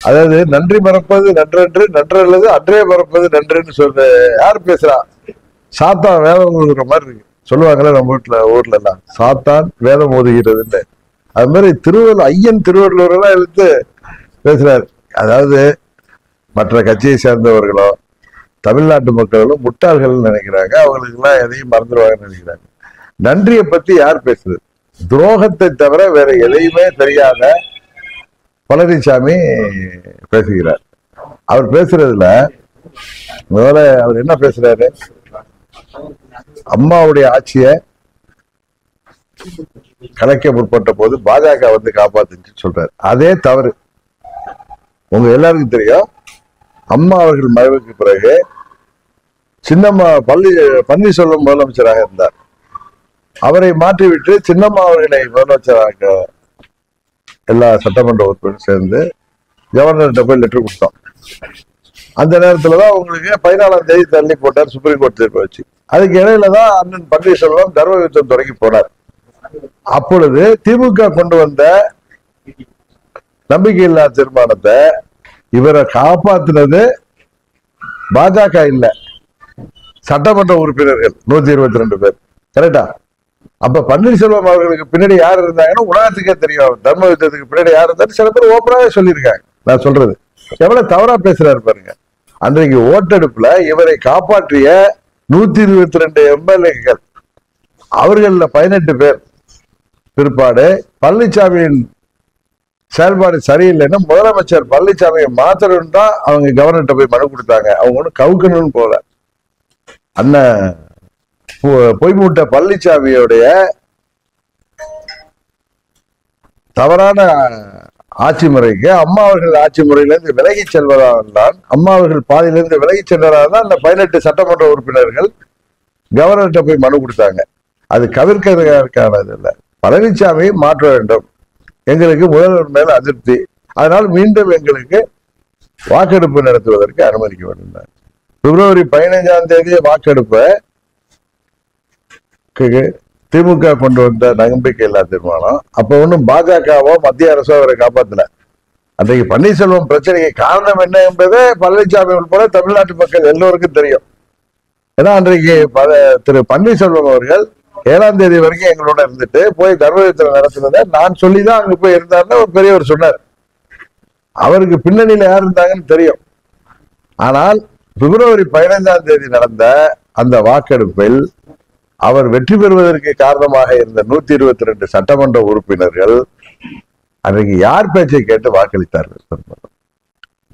அதாவது நன்றி மறப்பது நன்றன்று, நன்றல்லது அன்றே மறப்பது நன்றுன்னு சொல்ற யார் பேசுறா? சாத்தான் வேதம் ஓதுகிற மாதிரி இருக்கு. சொல்லுவாங்கல்ல நம்ம ஊர்ல எல்லாம் சாத்தான் வேதம் ஓதுகிறதுன்னு. அது மாதிரி ஐயன் திருவள்ளுவர் எல்லாம் எடுத்து பேசுறாரு. அதாவது மற்ற கட்சியை சேர்ந்தவர்களோ தமிழ்நாட்டு மக்களும் முட்டாள்கள் நினைக்கிறாங்க. அவங்களுக்கு எல்லாம் எதையும் மறந்துடுவாங்கன்னு நினைக்கிறாங்க. நன்றியை பத்தி யார் பேசுறது? துரோகத்தை தவிர வேற எதையுமே தெரியாத பழனிசாமி பேசுகிறார். அவர் பேசுறதுல முதல்ல அவர் என்ன பேசுறாரு? அம்மாவுடைய ஆட்சியை கலைக்க முற்பட்ட போது பாஜக வந்து காப்பாத்துன்னு சொல்றாரு. அதே தவறு. உங்க எல்லாருக்கும் தெரியும், அம்மா அவர்கள் மறைவுக்கு பிறகு சின்னம்மா பன்னீர்செல்வம் முதலமைச்சராக இருந்தார். அவரை மாற்றிவிட்டு சின்னம்மா அவர்களை முதலமைச்சராக எல்லா சட்டமன்ற உறுப்பினரும் சேர்ந்து கவர்னர்கிட்ட போய் லெட்டர் கொடுத்தோம். அந்த நேரத்துலதான் உங்களுக்கு 14ஆம் தேதி தள்ளி போட்டார் சுப்ரீம் கோர்ட் தீர்ப்பு வச்சு. அதுக்கு இடையில தான் அண்ணன் பன்னீர்செல்வம் தர்ம யுத்தம் தொடங்கி போனார். அப்பொழுது திமுக கொண்டு வந்த நம்பிக்கையில்லா தீர்மானத்தை இவரை காப்பாத்தினது பாஜக இல்ல, சட்டமன்ற உறுப்பினர்கள் 122 பேர். கரெக்டா? அப்ப பன்னீர்செல்வம் அவர்களுக்கு பின்னாடி யார் இருந்தாங்கன்னா உலகத்துக்கே தெரியும். தர்ம யுத்தத்துக்கு பின்னாடி யார் இருந்தாலும் சில பேர் ஓப்பனாவே சொல்லியிருக்காங்க. நான் சொல்றது எவ்வளவு தவறா பேசுறாரு பாருங்க. அன்றைக்கு ஓட்டெடுப்புல இவரை காப்பாற்றிய 122 எம்எல்ஏக்கள், அவர்கள 18 பேர் பிற்பாடு பழனிசாமியின் செயல்பாடு சரியில்லைன்னு முதலமைச்சர் பழனிசாமியை மாத்தணும் தான் அவங்க கவர்னர்கிட்ட போய் மனு கொடுத்தாங்க. அவங்க ஒன்றும் கவுக்கணும்னு போல. அண்ணன் பொய்மூட்ட பழனிசாமியோடைய தவறான ஆட்சி முறைக்கு அம்மா அவர்கள் ஆட்சி முறையிலிருந்து விலகி செல்வதால் தான், அம்மா அவர்கள் பாதியிலிருந்து விலகி சென்றதால் தான் அந்த 18 சட்டமன்ற உறுப்பினர்கள் கவர்னர்கிட்ட போய் மனு கொடுத்தாங்க. அது கவிர்க்கிறதுக்கானது இல்லை. பழனிசாமி மாற்ற வேண்டும், எங்களுக்கு முதல்வர் மேல அதிருப்தி, அதனால் மீண்டும் எங்களுக்கு வாக்கெடுப்பு நடத்துவதற்கு அனுமதிக்க வேண்டும். பிப்ரவரி 15ஆம் தேதி வாக்கெடுப்பை திமுக கொண்டு வந்த நம்பிக்கையில்லா தீர்மானம். அப்ப ஒன்றும் பாஜகவோ மத்திய அரசோ அவரை காப்பாத்தல. அன்றைக்கு பன்னீர்செல்வம் பிரச்சனைக்கு காரணம் என்ன என்பதை பழனிசாமி உட்பட தமிழ்நாட்டு மக்கள் எல்லோருக்கும் தெரியும். ஏன்னா அன்றைக்கு திரு பன்னீர்செல்வம் அவர்கள் 7ஆம் தேதி வரைக்கும் எங்களோட இருந்துட்டு போய் தர்மயுத்தம் நடத்துனதை நான் சொல்லிதான் அங்க போய் இருந்தாருன்னு ஒரு பெரியவர் சொன்னார். அவருக்கு பின்னணியில யார் இருந்தாங்கன்னு தெரியும். ஆனால் பிப்ரவரி 15ஆம் தேதி நடந்த அந்த வாக்கெடுப்பில் அவர் வெற்றி பெறுவதற்கு காரணமாக இருந்த 122 சட்டமன்ற உறுப்பினர்கள் அன்றைக்கு யார் பேச்சை கேட்டு வாக்களித்தார்கள்?